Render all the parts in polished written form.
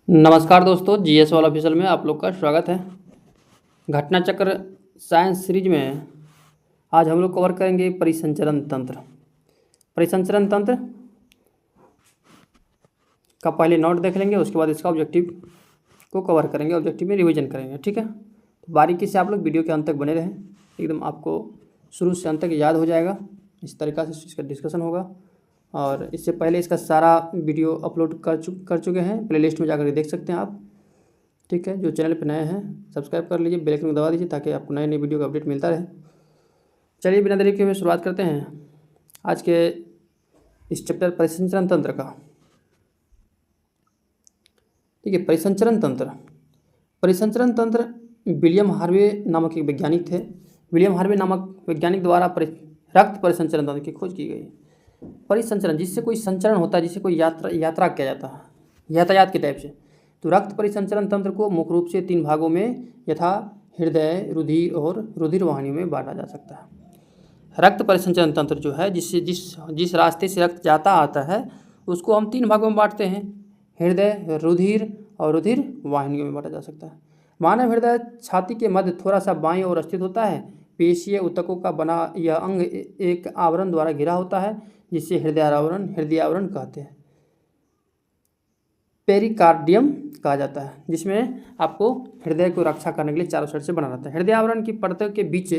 नमस्कार दोस्तों, जीएस वाला ऑफिशियल में आप लोग का स्वागत है। घटना चक्र साइंस सीरीज में आज हम लोग कवर करेंगे परिसंचरण तंत्र। परिसंचरण तंत्र का पहले नोट देख लेंगे, उसके बाद इसका ऑब्जेक्टिव को कवर करेंगे, ऑब्जेक्टिव में रिवीजन करेंगे। ठीक है, तो बारीकी से आप लोग वीडियो के अंत तक बने रहें, एकदम आपको शुरू से अंत तक याद हो जाएगा। इस तरीक़ा से इसका डिस्कशन होगा। और इससे पहले इसका सारा वीडियो अपलोड कर चुके हैं, प्लेलिस्ट में जाकर देख सकते हैं आप। ठीक है, जो चैनल पर नए हैं सब्सक्राइब कर लीजिए, बेल आइकन को दबा दीजिए ताकि आपको नए नए वीडियो का अपडेट मिलता रहे। चलिए बिना देरी के हुए शुरुआत करते हैं आज के इस चैप्टर परिसंचरण तंत्र का। ठीक है, परिसंचरण तंत्र विलियम हार्वे नामक एक वैज्ञानिक थे। विलियम हार्वे नामक वैज्ञानिक द्वारा रक्त परिसंचरण तंत्र की खोज की गई। परिसंचरण, जिससे कोई संचरण होता है, जिससे कोई यात्रा किया जाता है यातायात के टाइप से, तो रक्त परिसंचरण तंत्र को मुख्य रूप से 3 भागों में यथा हृदय, रुधिर और रुधिर वाहिनियों में बांटा जा सकता है। रक्त परिसंचरण तंत्र जो है, जिससे जिस रास्ते से रक्त जाता आता है, उसको हम 3 भागों में बांटते हैं, हृदय, रुधिर और रुधिर वाहिनियों में बांटा जा सकता है। मानव हृदय छाती के मध्य थोड़ा सा बाईं ओर स्थित होता है। पेशीय ऊतकों का बना यह अंग एक आवरण द्वारा घिरा होता है, जिसे हृदयावरण कहते हैं। पेरिकार्डियम कहा जाता है, जिसमें आपको हृदय को रक्षा करने के लिए चारों साइड से बना रहता है। हृदयावरण की परतों के बीच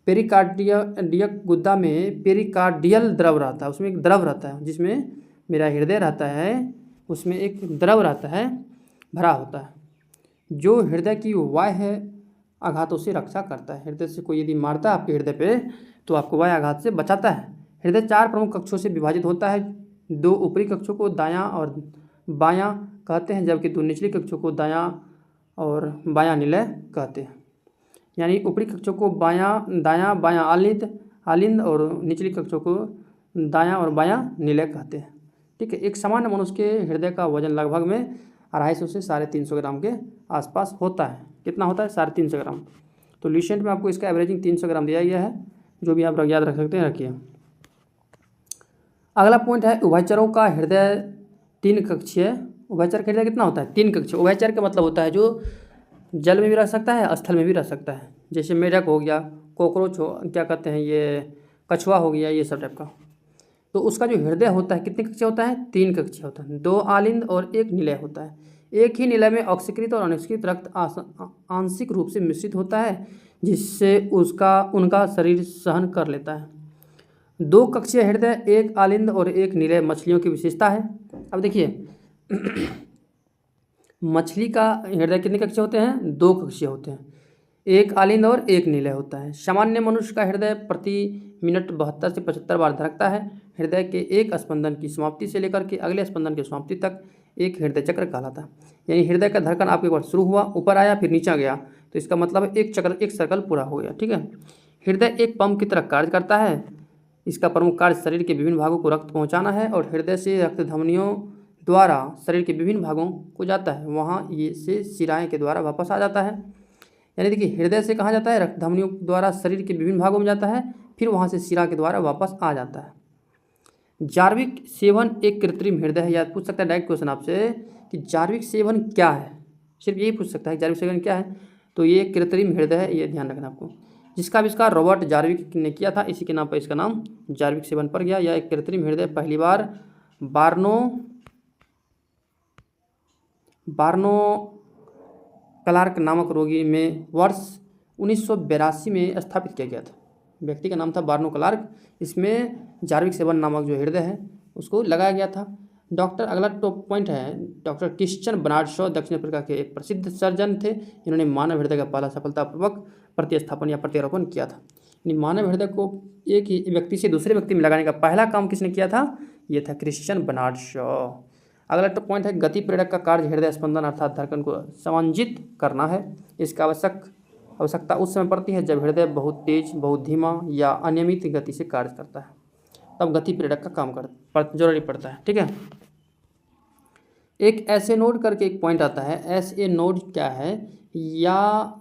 पेरिकार्डियक गुदा में पेरिकार्डियल द्रव रहता है, उसमें एक द्रव रहता है, जिसमें मेरा हृदय रहता है, उसमें एक द्रव रहता है, भरा होता है, जो हृदय की बाह्य आघातों से रक्षा करता है। हृदय से कोई यदि मारता है आपके हृदय पे, तो आपको बाह्य आघात से बचाता है। हृदय 4 प्रमुख कक्षों से विभाजित होता है। 2 ऊपरी कक्षों को दायां और बायां कहते हैं, जबकि 2 निचली कक्षों को दायां और बायां निलय कहते हैं। यानी ऊपरी कक्षों को दायां बायां आलिंद और निचली कक्षों को दायां और बायां निलय कहते हैं। ठीक है, एक सामान्य मनुष्य के हृदय का वजन लगभग में 250 से 350 ग्राम के आसपास होता है। कितना होता है? 350 ग्राम। तो लिसेंट में आपको इसका एवरेजिंग 300 ग्राम दिया गया है, जो भी आप याद रख सकते हैं रखिए। अगला पॉइंट है उभयचरों का हृदय 3 कक्षीय। उभयचर का हृदय कितना होता है? 3 कक्षीय। उभयचर का मतलब होता है जो जल में भी रह सकता है, स्थल में भी रह सकता है। जैसे मेढक हो गया, कॉकरोच हो, क्या कहते हैं ये, कछुआ हो गया, ये सब टाइप का। तो उसका जो हृदय होता है कितने कक्षीय होता है? 3 कक्षीय होता है। 2 आलिंद और 1 निलय होता है। एक ही निलय में ऑक्सीकृत और अनिष्कृत रक्त आंशिक रूप से मिश्रित होता है, जिससे उनका शरीर सहन कर लेता है। 2 कक्षीय हृदय, 1 आलिंद और 1 निलय मछलियों की विशेषता है। अब देखिए मछली का हृदय कितने कक्षीय होते हैं? 2 कक्षीय होते हैं, 1 आलिंद और 1 निलय होता है। सामान्य मनुष्य का हृदय प्रति मिनट 72 से 75 बार धड़कता है। हृदय के एक स्पंदन की समाप्ति से लेकर के अगले स्पंदन की समाप्ति तक एक हृदय चक्र कहलाता है। यानी हृदय का धड़कन आपके बार शुरू हुआ, ऊपर आया, फिर नीचे गया, तो इसका मतलब एक चक्र, एक सर्कल पूरा हो गया। ठीक है, हृदय एक पंप की तरह कार्य करता है। इसका प्रमुख कार्य शरीर के विभिन्न भागों को रक्त पहुंचाना है, और हृदय से रक्त धमनियों द्वारा शरीर के विभिन्न भागों को जाता है, वहाँ ये से शिराएँ के द्वारा वापस आ जाता है। यानी देखिए, हृदय से कहाँ जाता है? रक्त धमनियों द्वारा शरीर के विभिन्न भागों में जाता है, फिर वहाँ से शिरा के द्वारा वापस आ जाता है। जार्विक सेवन एक कृत्रिम हृदय है। याद पूछ सकता है डायरेक्ट क्वेश्चन आपसे कि जार्विक सेवन क्या है, सिर्फ यही पूछ सकता है जार्विक सेवन क्या है। तो ये कृत्रिम हृदय है, ये ध्यान रखना आपको, जिसका आविष्कार रॉबर्ट जार्विक ने किया था। इसी के नाम पर इसका नाम जार्विक सेवन पड़ गया। यह एक कृत्रिम हृदय पहली बार बार्नो क्लार्क नामक रोगी में वर्ष 1982 में स्थापित किया गया था। व्यक्ति का नाम था बार्नो क्लार्क। इसमें जार्विक सेवन नामक जो हृदय है उसको लगाया गया था। अगला टॉप पॉइंट है, डॉक्टर क्रिश्चियन बर्नार्ड शॉ दक्षिण अफ्रीका के एक प्रसिद्ध सर्जन थे। इन्होंने मानव हृदय का पहला सफलतापूर्वक प्रतिस्थापन या प्रत्यारोपण किया था। यानी मानव हृदय को एक ही व्यक्ति से दूसरे व्यक्ति में लगाने का पहला काम किसने किया था? ये था क्रिश्चियन बर्नार्ड शॉ। अगला टॉप पॉइंट है गति प्रेरक का कार्य हृदय स्पंदन अर्थात धड़कन को समांजित करना है। इसका आवश्यकता उस समय पड़ती है जब हृदय बहुत तेज, बहुत धीमा या अनियमित गति से कार्य करता है, तब गति प्रेरक का काम जरूरी पड़ता है। ठीक है, एक एसए नोड करके एक पॉइंट आता है। एसए नोड क्या है? या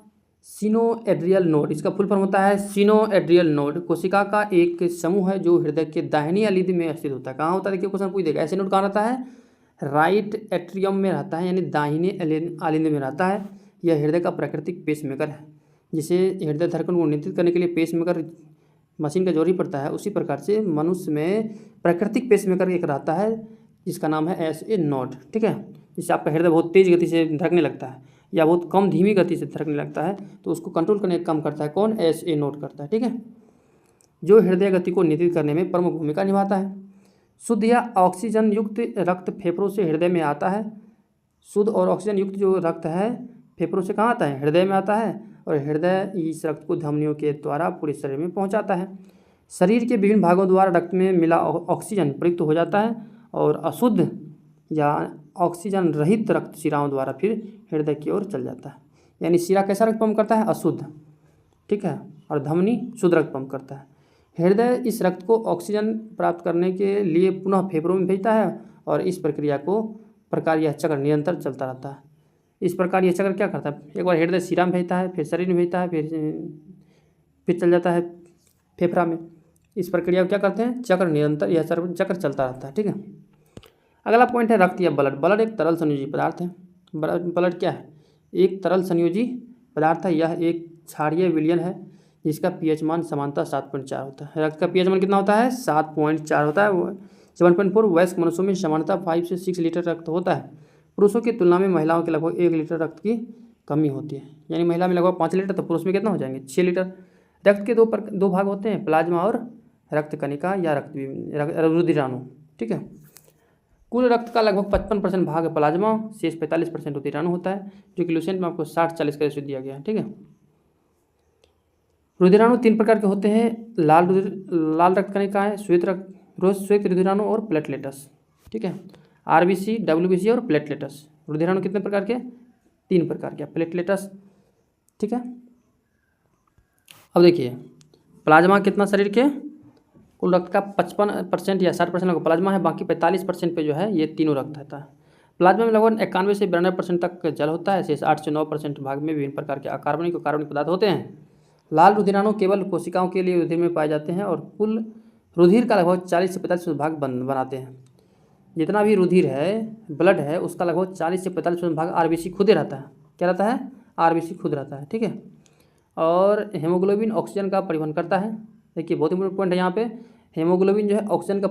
सिनोएड्रियल नोड, इसका फुल फॉर्म होता है सिनोएड्रियल नोड। कोशिका का एक समूह है जो हृदय के दाहिनी अलिंद में स्थित होता है। कहाँ होता है? देखिए क्वेश्चन पूछ देगा, एसए नोड कहाँ रहता है? राइट एट्रियम में रहता है, यानी दाहिने आलिंद में रहता है। यह हृदय का प्राकृतिक पेसमेकर है। जिसे हृदय धड़कन को नियंत्रित करने के लिए पेसमेकर मशीन का जरूरी पड़ता है, उसी प्रकार से मनुष्य में प्राकृतिक पेसमेकर एक रहता है जिसका नाम है SA नोड। ठीक है, जिससे आपका हृदय बहुत तेज गति से धड़कने लगता है या बहुत कम धीमी गति से धड़कने लगता है, तो उसको कंट्रोल करने का काम करता है कौन? SA नोड करता है। ठीक है, जो हृदय गति को नियंत्रित करने में प्रमुख भूमिका निभाता है। शुद्ध या ऑक्सीजन युक्त रक्त फेफड़ों से हृदय में आता है। शुद्ध और ऑक्सीजन युक्त जो रक्त है फेफड़ों से कहाँ आता है? हृदय में आता है, और हृदय इस रक्त को धमनियों के द्वारा पूरे शरीर में पहुंचाता है। शरीर के विभिन्न भागों द्वारा रक्त में मिला ऑक्सीजन प्रयुक्त हो जाता है, और अशुद्ध या ऑक्सीजन रहित रक्त शिराओं द्वारा फिर हृदय की ओर चल जाता है। यानी शिरा कैसा रक्त पंप करता है? अशुद्ध। ठीक है, और धमनी शुद्ध रक्त पंप करता है। हृदय इस रक्त को ऑक्सीजन प्राप्त करने के लिए पुनः फेफड़ों में भेजता है, और इस प्रकार यह चक्र निरंतर चलता रहता है। इस प्रकार यह चक्र क्या करता है? एक बार हृदय शिरा में भेजता है, फिर शरीर में भेजता है, फिर चल जाता है फेफड़ा में। इस प्रक्रिया को क्या करते हैं? चक्र निरंतर, यह चक्र चलता रहता है। ठीक है, अगला पॉइंट है रक्त या ब्लड। ब्लड एक तरल संयोजी पदार्थ है। ब्लड क्या है? एक तरल संयोजी पदार्थ है। यह एक क्षारीय विलयन है जिसका pH मान सामान्यतः 7.4 होता है। रक्त का pH मान कितना होता है? 7.4 होता है। 7.4 वयस्क मनुष्यों में सामान्यतः 5 से 6 लीटर रक्त होता है। पुरुषों की तुलना में महिलाओं के लगभग 1 लीटर रक्त की कमी होती है। यानी महिला में लगभग 5 लीटर, तो पुरुष में कितना हो जाएंगे? 6 लीटर। रक्त के दो भाग होते हैं, प्लाज्मा और रक्त कणिका या रुधिराणु। ठीक है, कुल रक्त का लगभग 55% भाग प्लाज्मा, शेष 45% रुधिराणु होता है, जो कि लुसेंट में आपको 60-40 का रेशियो दिया गया है। ठीक है, रुधिराणु 3 प्रकार के होते हैं, लाल रक्त कणिकाएं, श्वेत रुधिराणु और प्लेटलेटस। ठीक है, RBC, WBC और प्लेटलेटस। रुधिराणु कितने प्रकार के? 3 प्रकार के। प्लेटलेटस, ठीक है। अब देखिए प्लाज्मा कितना शरीर के कुल रक्त का 55% या 60% लगभग प्लाज्मा है, बाकी 45% पे जो है ये तीनों रक्त रहता है। प्लाज्मा में लगभग 91 से 92% तक जल होता है, शेष 8 से 9% भाग में विभिन्न प्रकार के अकार्बनिक और कार्बनिक पदार्थ होते हैं। लाल रुधिराणु केवल कोशिकाओं के लिए रुधिर में पाए जाते हैं और कुल रुधिर का लगभग 40 से 45% भाग बनाते हैं। जितना भी रुधिर है, ब्लड है, उसका लगभग 40 से 45% भाग RBC खुद ही रहता है। क्या रहता है? RBC खुद रहता है। ठीक है, और हेमोग्लोबिन ऑक्सीजन का परिवहन करता है। देखिए बहुत इंपॉर्टेंट पॉइंट है यहाँ पे, हेमोग्लोबिन जो है ऑक्सीजन का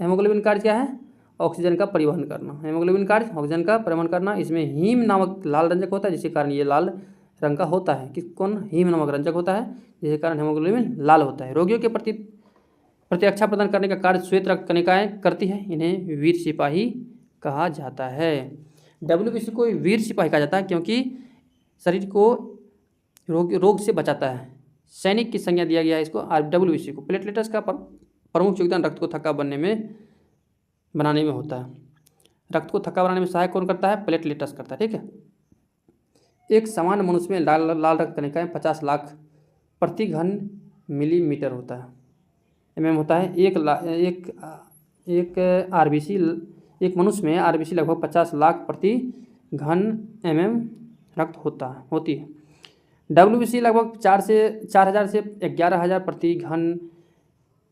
हेमोग्लोबिन कार्य क्या है? ऑक्सीजन का परिवहन करना। हेमोग्लोबिन कार्य ऑक्सीजन का परिवहन करना। इसमें हीम नामक लाल रंजक होता है, जिसके कारण ये लाल रंग का होता है। हीम नामक रंजक होता है, जिसके कारण हेमोग्लोबिन लाल होता है। रोगियों के प्रति प्रतिरक्षा प्रदान करने का कार्य श्वेत रक्त कणिकाएं करती है। इन्हें वीर सिपाही कहा जाता है। WBC को वीर सिपाही कहा जाता है क्योंकि शरीर को रोग से बचाता है। सैनिक की संज्ञा दिया गया है इसको WBC को। प्लेटलेट्स का प्रमुख योगदान रक्त को थक्का बनाने में होता है। रक्त को थक्का बनाने में सहायक कौन करता है? प्लेटलेट्स करता है। ठीक है, एक सामान्य मनुष्य में लाल रक्त कणिकाएं 50 लाख प्रति घन मिलीमीटर होता है, mm होता है। एक RBC, एक मनुष्य में RBC लगभग 50 लाख प्रति घन mm रक्त होती है। WBC लगभग 4,000 से 11,000 प्रति घन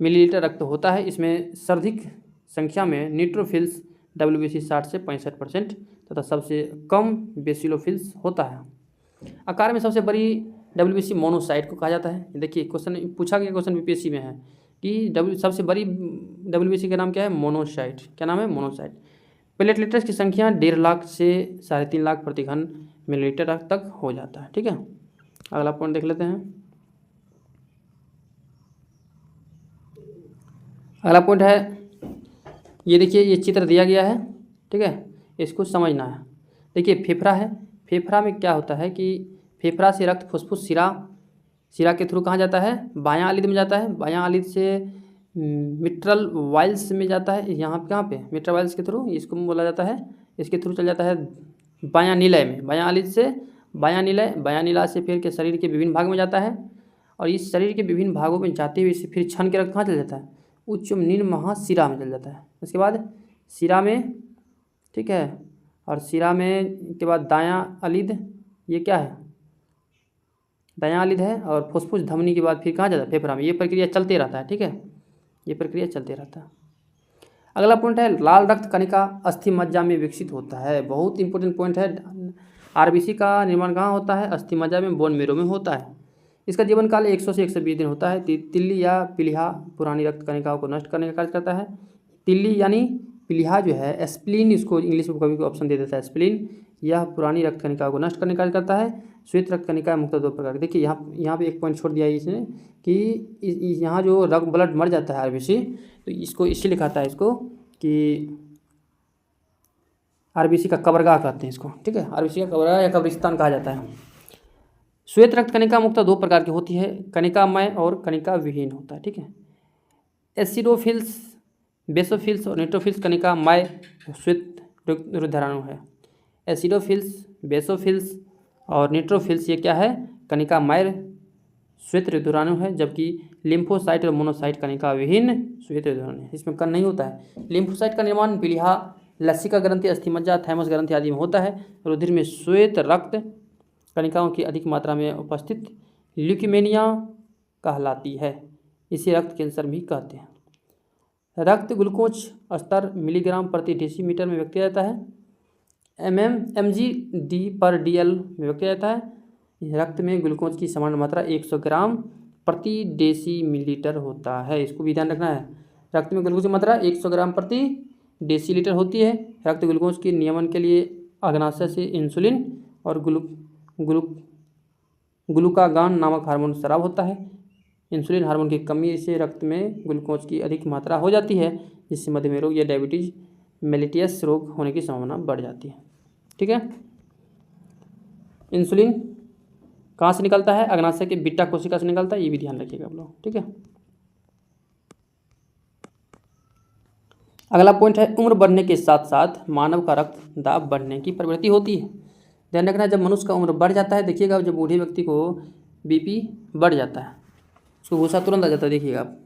मिलीलीटर रक्त होता है। इसमें सर्वाधिक संख्या में न्यूट्रोफिल्स WBC 60 से 65% तथा सबसे कम बेसिलोफिल्स होता है। आकार में सबसे बड़ी WBC मोनोसाइट को कहा जाता है। देखिए क्वेश्चन पूछा गया, क्वेश्चन BPSC में है कि सबसे बड़ी WBC का नाम क्या है? मोनोसाइट। क्या नाम है? मोनोसाइट। प्लेटलेट्स की संख्या 1.5 लाख से 3.5 लाख प्रति घन मिलीलीटर तक हो जाता है। ठीक है, अगला पॉइंट देख लेते हैं। अगला पॉइंट है, ये देखिए ये चित्र दिया गया है। ठीक है, इसको समझना है। देखिए फेफड़ा है, फेफड़ा में क्या होता है कि फेफड़ा से रक्त फुसफुस शिरा के थ्रू कहाँ जाता है? बायां आलिद में जाता है। बायां आलिद से मिट्रल वाइल्स में जाता है। यहाँ पे कहाँ पे? मिट्रल वाइल्स के थ्रू इसको बोला जाता है। इसके थ्रू चल जाता है बायां नीलय में। बायां आलिद से बायां नीला से फिर के शरीर के विभिन्न भाग में जाता है, और इस शरीर के विभिन्न भागों में जाते हुए फिर छन के रक्त कहाँ चल जाता है? उच्च निम्न महाशिरा में चल जाता है। उसके बाद शिरा में, ठीक है, और शिरा में के बाद दायां आलिद, ये क्या है? दायां आलिद है, और फुसफुस धमनी के बाद फिर कहाँ जाता है? फेफड़ा में। ये प्रक्रिया चलते रहता है। ठीक है, ये प्रक्रिया चलते रहता है। अगला पॉइंट है लाल रक्त कणिका अस्थि मज्जा में विकसित होता है। बहुत इंपॉर्टेंट पॉइंट है। आरबीसी का निर्माण कहाँ होता है? अस्थि मज्जा में, बोन मेरो में होता है। इसका जीवन काल 100 से 120 दिन होता है। तिल्ली या प्लीहा पुरानी रक्त कणिकाओं को नष्ट करने का कार्य करता है। तिल्ली यानी प्लीहा जो है, स्प्लीन, इसको इंग्लिश में कभी कोई ऑप्शन दे देता है स्प्लीन, यह पुरानी रक्त कणिकाओं को नष्ट करने का कार्य करता है। श्वेत रक्त कणिका मुख्यतः दो प्रकार की। देखिए यहाँ पे एक पॉइंट छोड़ दिया है इसने कि यहाँ जो रक्त ब्लड मर जाता है आरबीसी, तो इसको इससे लिखाता है इसको कि आरबीसी का कब्रगाह कहते हैं इसको, ठीक है। आरबीसी का कब्रगाह या कब्रिस्तान कहा जाता है। श्वेत रक्त कणिका मुख्यतः दो प्रकार की होती है, कणिकामय और कणिका विहीन होता है, ठीक है। एसिडोफिल्स, बेसोफिल्स और न्यूट्रोफिल्स कणिकामय श्वेत रुधिराणु है। एसिडोफिल्स, बेसोफिल्स और न्यूट्रोफिल्स ये क्या है? कणिकामय श्वेत रुधिराणु है, जबकि लिम्फोसाइट और मोनोसाइट कणिका विहीन श्वेत रुधिराणु है। इसमें कण नहीं होता है। लिम्फोसाइट का निर्माण प्लीहा, लसिका ग्रंथि, अस्थिमज्जा, थैमस ग्रंथि आदि में होता है। रुधिर में श्वेत रक्त कणिकाओं की अधिक मात्रा में उपस्थित ल्यूकीमेनिया कहलाती है। इसे रक्त कैंसर भी कहते हैं। रक्त ग्लूकोज स्तर मिलीग्राम प्रति डेसीमीटर में व्यक्त किया जाता है। mg/dl में व्यक्त किया जाता है। रक्त में ग्लूकोज की सामान्य मात्रा 100 ग्राम प्रति डेसीमिलीटर होता है। इसको भी ध्यान रखना है। रक्त में ग्लूकोज की मात्रा 100 ग्राम प्रति डेसीलीटर होती है। रक्त ग्लूकोज के नियमन के लिए अग्नाशय से इंसुलिन और ग्लूकागान नामक हार्मोन स्राव होता है। इंसुलिन हार्मोन की कमी से रक्त में ग्लूकोज की अधिक मात्रा हो जाती है, जिससे मधुमेह रोग या डायबिटीज मेलिटियस रोग होने की संभावना बढ़ जाती है, ठीक है। इंसुलिन कहाँ से निकलता है? अग्नाशय के बीटा कोशिका से निकलता है, ये भी ध्यान रखिएगा आप लोग, ठीक है। अगला पॉइंट है उम्र बढ़ने के साथ साथ मानव का रक्त दाब बढ़ने की प्रवृत्ति होती है। ध्यान रखना, जब मनुष्य का उम्र बढ़ जाता है, देखिएगा जब बूढ़े व्यक्ति को बीपी बढ़ जाता है, उसको गुस्सा तुरंत आ जाता है। देखिएगा आप,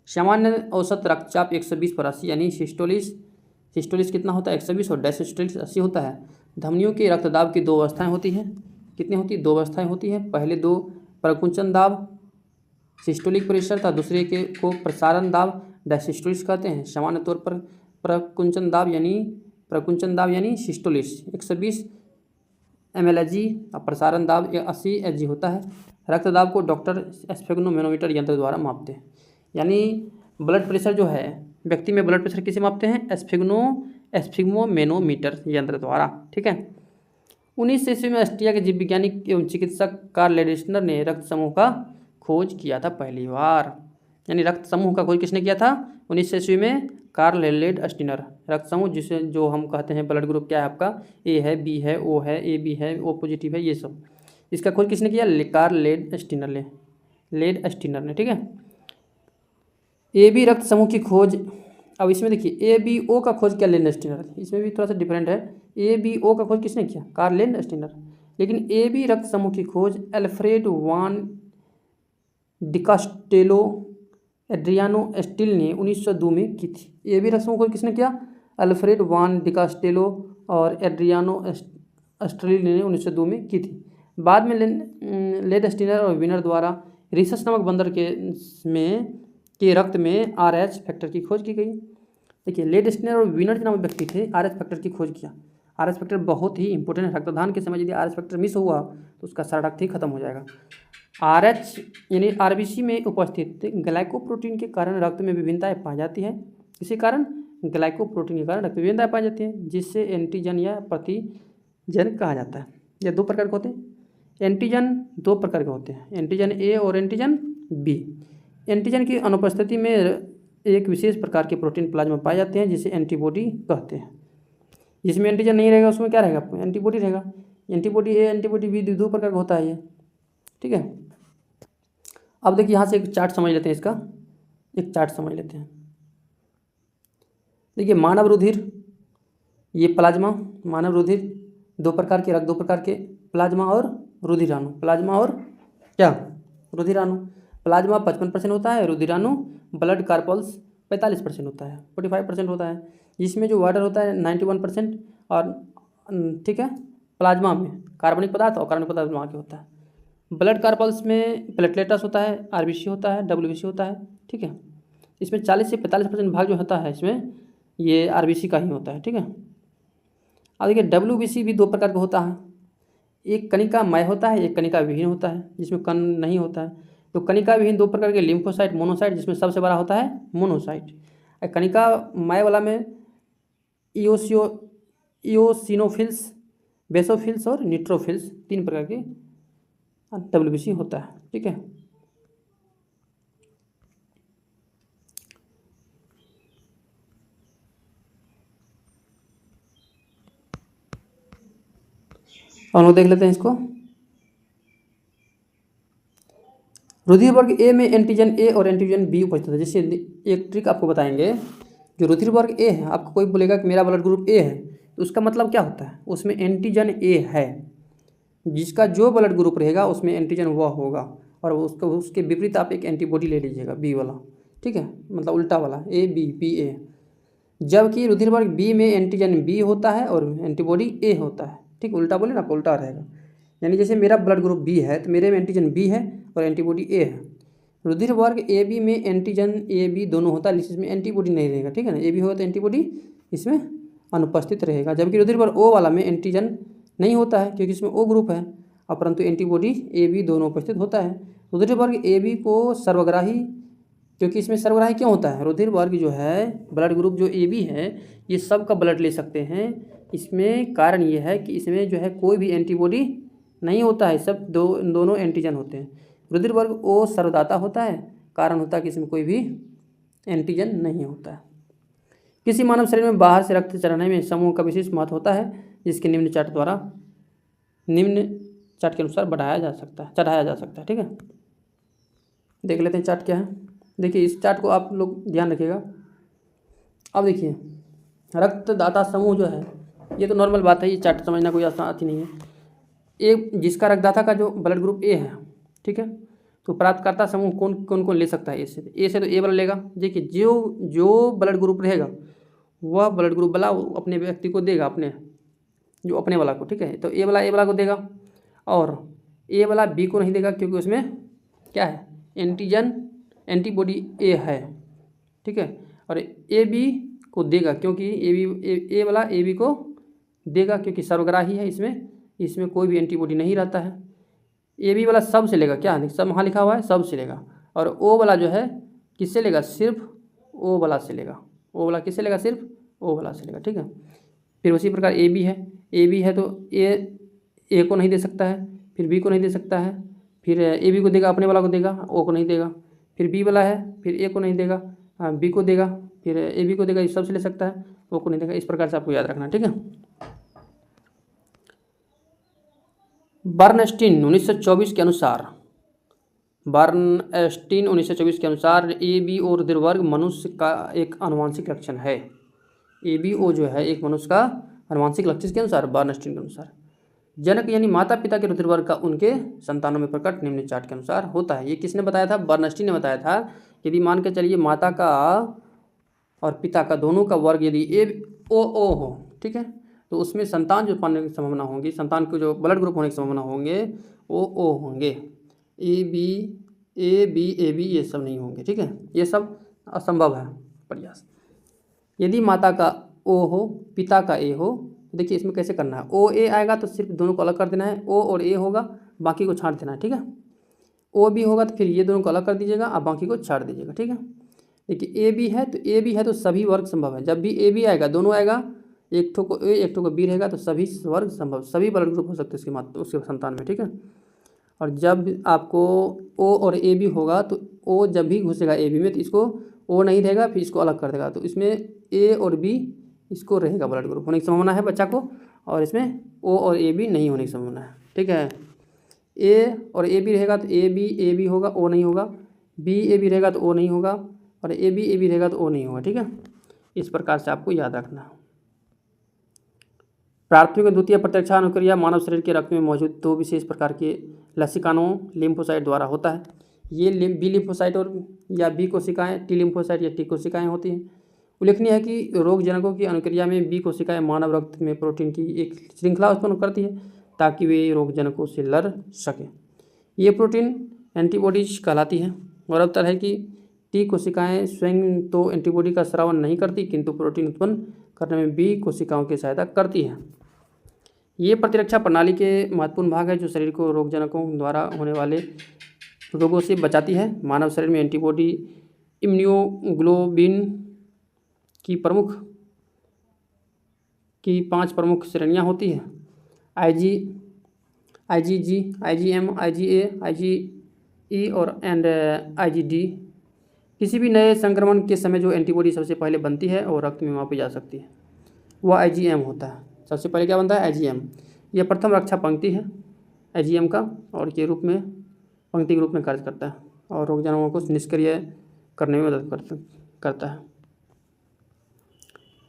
सामान्य औसत रक्तचाप 120/80 यानी सिस्टोलिस कितना होता है? 120 और डायसिस्टोलिस 80 होता है। धमनियों के रक्तदाब की दो अवस्थाएं होती हैं। कितनी होती है? दो अवस्थाएं होती हैं। पहले दो प्रकुंचन दाब सिस्टोलिक प्रेशर था, दूसरे के को प्रसारण दाब डायसिस्टोलिस कहते हैं। सामान्य तौर पर प्रकुंचन दाब यानी सिस्टोलिस 120 mLhg और प्रसारण दाब 80 Hg होता है। रक्तदाब को डॉक्टर स्फेग्नोमेनोमीटर यंत्र द्वारा मापते हैं। यानी ब्लड प्रेशर जो है, व्यक्ति में ब्लड प्रेशर किसे मापते हैं? स्फिग्मोमेनोमीटर यंत्र द्वारा, ठीक है। 1900 ईस्वी में ऑस्ट्रिया के जीव वैज्ञानिक एवं चिकित्सक कार्ल लेडेस्टर ने रक्त समूह का खोज किया था पहली बार। यानी रक्त समूह का खोज किसने किया था? 1900 ईस्वी में कार्ल लेडेस्टर। रक्त समूह जिसे जो हम कहते हैं ब्लड ग्रुप क्या है आपका? ए है, बी है, ओ है, ए बी है, ओ पॉजिटिव है, ये सब। इसका खोज किसने किया? कार्ल लेडेस्टर ने, ठीक है। ए बी रक्त समूह की खोज, अब इसमें देखिए ए बी ओ का खोज किया लेडेस्टर, इसमें भी थोड़ा सा डिफरेंट है। ए बी ओ का खोज किसने किया? Karl Landsteiner. लेकिन ए बी रक्त समूह की खोज अल्फ्रेड वान डिकास्टेलो एड्रियानो स्टील ने 1902 में की थी। ए बी रक्त समूह को किसने किया? अल्फ्रेड वान डिकास्टेलो और एड्रियानो स्टील ने 1902 में की थी। बाद में लेडेस्टर और विनर द्वारा रिसस नामक बंदर के रक्त में RH फैक्टर की खोज की गई। देखिए लेडेस्टर और विनर नामक व्यक्ति थे, RH फैक्टर की खोज किया। RH फैक्टर बहुत ही इंपॉर्टेंट है। रक्तदान के समय यदि RH फैक्टर मिस हुआ तो उसका सारा रक्त ही खत्म हो जाएगा। RH यानी RBC में उपस्थित ग्लाइकोप्रोटीन के कारण रक्त में विभिन्नताएं पाई जाती है। इसी कारण ग्लाइकोप्रोटीन के कारण रक्त में विभिन्नताएं पाई जाती है, जिससे एंटीजन या प्रतिजन कहा जाता है। ये दो प्रकार के होते हैं। एंटीजन दो प्रकार के होते हैं, एंटीजन ए और एंटीजन बी। एंटीजन की अनुपस्थिति में एक विशेष प्रकार के प्रोटीन प्लाज्मा पाए जाते हैं, जिसे एंटीबॉडी कहते हैं। जिसमें एंटीजन नहीं रहेगा उसमें क्या रहेगा? एंटीबॉडी रहेगा। एंटीबॉडी ए, एंटीबॉडी बी दो प्रकार का होता है ये, ठीक है। अब देखिए यहाँ से एक चार्ट समझ लेते हैं, इसका एक चार्ट समझ लेते हैं। देखिए मानव रुधिर, ये प्लाज्मा, मानव रुधिर दो प्रकार के रक्त, दो प्रकार के प्लाज्मा और रुधिराणु। प्लाज्मा और क्या? रुधिराणु। प्लाज्मा 55% होता है, रुधिराणु ब्लड कार्पल्स 45% होता है, 45% होता है। जिसमें जो वाटर होता है 91% और ठीक है, प्लाज्मा में कार्बनिक पदार्थ और कार्बनिक पदार्थ वहाँ के होता है। ब्लड कार्पल्स में प्लेटलेट्स होता है, RBC होता है, WBC होता है, ठीक है। इसमें 40 से 45% भाग जो होता है इसमें ये आरबीसी का ही होता है, ठीक है। अब देखिए डब्ल्यूबीसी भी दो प्रकार का होता है, एक कणिकामय होता है, एक कणिका विहीन होता है, जिसमें कण नहीं होता है। तो कणिका विहीन दो प्रकार के लिम्फोसाइट, मोनोसाइट, जिसमें सबसे बड़ा होता है मोनोसाइट। कणिकामय वाला में इओसियो इओसिनोफिल्स, बेसोफिल्स और न्यूट्रोफिल्स, तीन प्रकार के डब्ल्यूबीसी होता है, ठीक है। हम लोग देख लेते हैं इसको। रुधिर वर्ग ए में एंटीजन ए और एंटीजन बी उपस्थित है। जैसे एक ट्रिक आपको बताएंगे, जो रुधिर वर्ग ए है, आपको कोई बोलेगा कि मेरा ब्लड ग्रुप ए है, तो उसका मतलब क्या होता है, उसमें एंटीजन ए है, जिसका जो ब्लड ग्रुप रहेगा उसमें एंटीजन वह होगा, और उसके विपरीत आप एक एंटीबॉडी ले लीजिएगा बी वाला, ठीक है, मतलब उल्टा वाला ए बी बी ए। जबकि रुधिर वर्ग बी में एंटीजन बी होता है और एंटीबॉडी ए होता है, ठीक, उल्टा बोले ना, आपको उल्टा रहेगा। यानी जैसे मेरा ब्लड ग्रुप बी है तो मेरे में एंटीजन बी है और एंटीबॉडी ए है। रुधिर वर्ग ए बी में एंटीजन ए बी दोनों होता है, लेकिन इसमें एंटीबॉडी नहीं रहेगा, ठीक है ना, ए बी होगा तो एंटीबॉडी इसमें अनुपस्थित रहेगा। जबकि रुधिर वर्ग ओ वाला में एंटीजन नहीं होता है, क्योंकि इसमें ओ ग्रुप है, और परंतु एंटीबॉडी ए बी दोनों उपस्थित होता है। रुधिर वर्ग ए बी को सर्वग्राही, क्योंकि इसमें सर्वग्राही क्यों होता है, रुधिर वर्ग जो है, ब्लड ग्रुप जो ए बी है, ये सब का ब्लड ले सकते हैं। इसमें कारण ये है कि इसमें जो है कोई भी एंटीबॉडी नहीं होता है, सब दोनों एंटीजन होते हैं। रुधिर वर्ग ओ सर्वदाता होता है, कारण होता है कि इसमें कोई भी एंटीजन नहीं होता है। किसी मानव शरीर में बाहर से रक्त चढ़ाने में समूह का विशेष महत्व होता है, जिसके निम्न चार्ट के अनुसार चढ़ाया जा सकता है, ठीक है। देख लेते हैं चार्ट क्या है। देखिए इस चार्ट को आप लोग ध्यान रखिएगा। अब देखिए रक्तदाता समूह जो है, ये तो नॉर्मल बात है, ये चार्ट समझना कोई आसान आती नहीं है। एक जिसका रक्तदाता का जो ब्लड ग्रुप ए है, ठीक है, तो प्राप्तकर्ता समूह कौन ले सकता है, ए से तो ए वाला लेगा। देखिए जो ब्लड ग्रुप रहेगा वह ब्लड ग्रुप वाला अपने व्यक्ति को देगा, अपने वाला को, ठीक है। तो ए वाला को देगा, और ए वाला बी को नहीं देगा, क्योंकि उसमें क्या है, एंटीबॉडी ए है, ठीक है। और ए बी को देगा, क्योंकि ए वाला ए बी को देगा, क्योंकि सर्वग्राही है, इसमें कोई भी एंटीबॉडी नहीं रहता है। ए बी वाला सब से लेगा, क्या सब वहाँ लिखा हुआ है, सब से लेगा। और ओ वाला जो है किससे लेगा, सिर्फ ओ वाला से लेगा। ओ वाला किससे लेगा, सिर्फ ओ वाला से लेगा, ठीक है। फिर उसी प्रकार ए बी है तो ए को नहीं दे सकता है, फिर बी को नहीं दे सकता है, फिर ए बी को देगा, अपने वाला को देगा, ओ को नहीं देगा। फिर बी वाला है, फिर ए को नहीं देगा, बी को देगा, फिर ए बी को देगा, इस सब से ले सकता है, ओ को नहीं देगा। इस प्रकार से आपको याद रखना, ठीक है। बर्नस्टीन 1924 के अनुसार ए बी और रुधिर वर्ग मनुष्य का एक आनुवंशिक लक्षण है। ए बी ओ जो है एक मनुष्य का आनुवंशिक लक्षण के अनुसार, बर्नस्टीन के अनुसार, जनक यानी माता पिता के रुधिर वर्ग का उनके संतानों में प्रकट निम्न चार्ट के अनुसार होता है। ये किसने बताया था, बर्नस्टीन ने बताया था। यदि मान के चलिए माता का और पिता का दोनों का वर्ग यदि ए ओ हो, ठीक है, तो उसमें संतान जो पाने की संभावना होगी, संतान को जो ब्लड ग्रुप होने की संभावना होंगे वो ओ होंगे। ए बी ये सब नहीं होंगे, ठीक है, ये सब असंभव है प्रयास। यदि माता का ओ हो, पिता का ए हो, देखिए इसमें कैसे करना है, ओ ए आएगा तो सिर्फ दोनों को अलग कर देना है, ओ और ए होगा, बाकी को छाड़ देना है, ठीक है। ओ बी होगा तो फिर ये दोनों को अलग कर दीजिएगा, आप बाकी को छाड़ दीजिएगा, ठीक है। देखिए ए बी है तो सभी वर्ग संभव है। जब भी ए बी आएगा, दोनों आएगा, एक ठो को ए एक ठो को बी रहेगा, तो सभी वर्ग संभव, सभी ब्लड ग्रुप हो सकते हैं उसके संतान में, ठीक है। और जब आपको ओ और ए बी होगा तो ओ जब भी घुसेगा ए बी में तो इसको ओ नहीं रहेगा, फिर इसको अलग कर देगा, तो इसमें ए और बी इसको रहेगा ब्लड ग्रुप होने की संभावना है बच्चा को, और इसमें ओ और ए बी नहीं होने की संभावना है, ठीक है। ए और ए बी रहेगा तो ए बी होगा, ओ नहीं होगा, बी ए बी रहेगा तो ओ नहीं होगा, और ए बी रहेगा तो ओ नहीं होगा, ठीक है। इस प्रकार से आपको याद रखना। प्राथमिक और द्वितीय प्रतिरक्षा अनुक्रिया मानव शरीर के रक्त में मौजूद दो विशेष प्रकार के लसिकाओं लिम्फोसाइट द्वारा होता है। ये बी लिम्फोसाइट और या बी कोशिकाएं, टी लिम्फोसाइट या टी कोशिकाएं होती हैं। उल्लेखनीय है कि रोगजनकों की अनुक्रिया में बी कोशिकाएं मानव रक्त में प्रोटीन की एक श्रृंखला उत्पन्न करती है ताकि वे रोगजनकों से लड़ सकें। ये प्रोटीन एंटीबॉडीज कहलाती है। और अब है कि टी कोशिकाएं स्वयं तो एंटीबॉडी का स्रावन नहीं करती, किंतु प्रोटीन उत्पन्न करने में बी कोशिकाओं की सहायता करती है। ये प्रतिरक्षा प्रणाली के महत्वपूर्ण भाग है जो शरीर को रोगजनकों द्वारा होने वाले रोगों से बचाती है। मानव शरीर में एंटीबॉडी इम्यूनोग्लोबिन की 5 प्रमुख श्रेणियां होती हैं: IgG, IgM, IgA, IgE और IgD। किसी भी नए संक्रमण के समय जो एंटीबॉडी सबसे पहले बनती है और रक्त में मापी जा सकती है वह IgM होता है। सबसे पहले क्या बनता है? IgM। यह प्रथम रक्षा पंक्ति है IgM का, और के रूप में पंक्ति के रूप में कार्य करता है और रोगजनकों को निष्क्रिय करने में मदद करता है।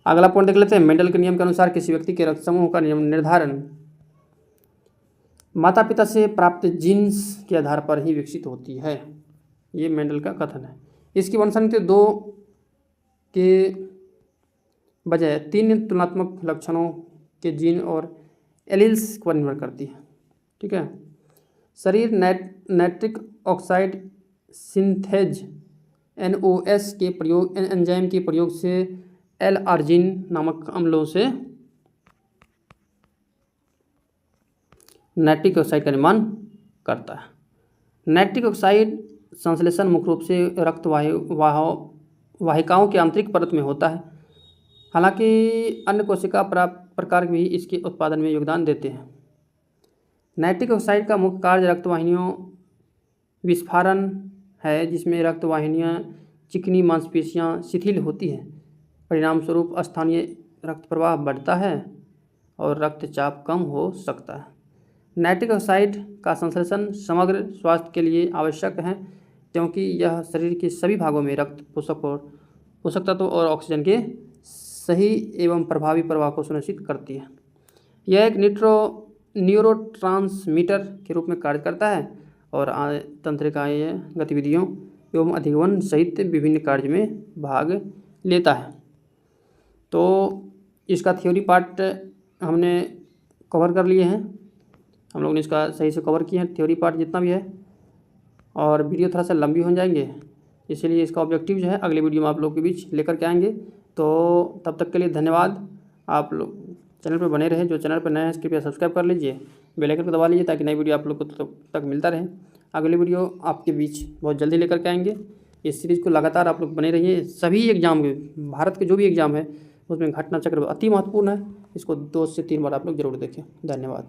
अगला पॉइंट देख लेते हैं। मेंडल के नियम के अनुसार किसी व्यक्ति के रक्त समूह का निर्धारण माता पिता से प्राप्त जीन्स के आधार पर ही विकसित होती है। ये मेंडल का कथन है। इसकी वंशानुक्रिया 2 के बजाय 3 तुलनात्मक लक्षणों के जीन और एलील्स पर निर्भर करती है। ठीक है। शरीर नाइट्रिक ऑक्साइड सिंथेज NOS के प्रयोग एंजाइम के प्रयोग से L-आर्जिन नामक अम्लों से नाइट्रिक ऑक्साइड का निर्माण करता है। नाइट्रिक ऑक्साइड संश्लेषण मुख्य रूप से रक्त वाहिकाओं के आंतरिक परत में होता है, हालांकि अन्य कोशिका प्रकार भी इसके उत्पादन में योगदान देते हैं। नाइट्रिक ऑक्साइड का मुख्य कार्य रक्त वाहिनियों विस्फारण है, जिसमें रक्त वाहिनियाँ चिकनी मांसपेशियाँ शिथिल होती हैं। परिणाम स्वरूप स्थानीय रक्त प्रवाह बढ़ता है और रक्तचाप कम हो सकता है। नाइट्रिक ऑक्साइड का संश्लेषण समग्र स्वास्थ्य के लिए आवश्यक है, क्योंकि यह शरीर के सभी भागों में रक्त, पोषक तत्व और ऑक्सीजन के सही एवं प्रभावी प्रवाह को सुनिश्चित करती है। यह एक न्यूरोट्रांसमीटर के रूप में कार्य करता है और तंत्रिकाएँ गतिविधियों एवं अधिगमन सहित विभिन्न कार्य में भाग लेता है। तो इसका थ्योरी पार्ट हमने कवर कर लिए हैं। हम लोगों ने इसका सही से कवर किया है थ्योरी पार्ट जितना भी है, और वीडियो थोड़ा सा लंबी हो जाएंगे, इसीलिए इसका ऑब्जेक्टिव जो है अगले वीडियो में आप लोग के बीच लेकर के आएंगे। तो तब तक के लिए धन्यवाद। आप लोग चैनल पर बने रहें। जो चैनल पर नए हैं कृपया सब्सक्राइब कर लीजिए, बेल आइकन को दबा लीजिए ताकि नई वीडियो आप लोग को तक मिलता रहे। अगले वीडियो आपके बीच बहुत जल्दी लेकर के आएंगे। इस सीरीज़ को लगातार आप लोग बने रहिए। सभी एग्जाम के, भारत के जो भी एग्जाम है उसमें घटना चक्र अति महत्वपूर्ण है। इसको 2 से 3 बार आप लोग जरूर देखें। धन्यवाद।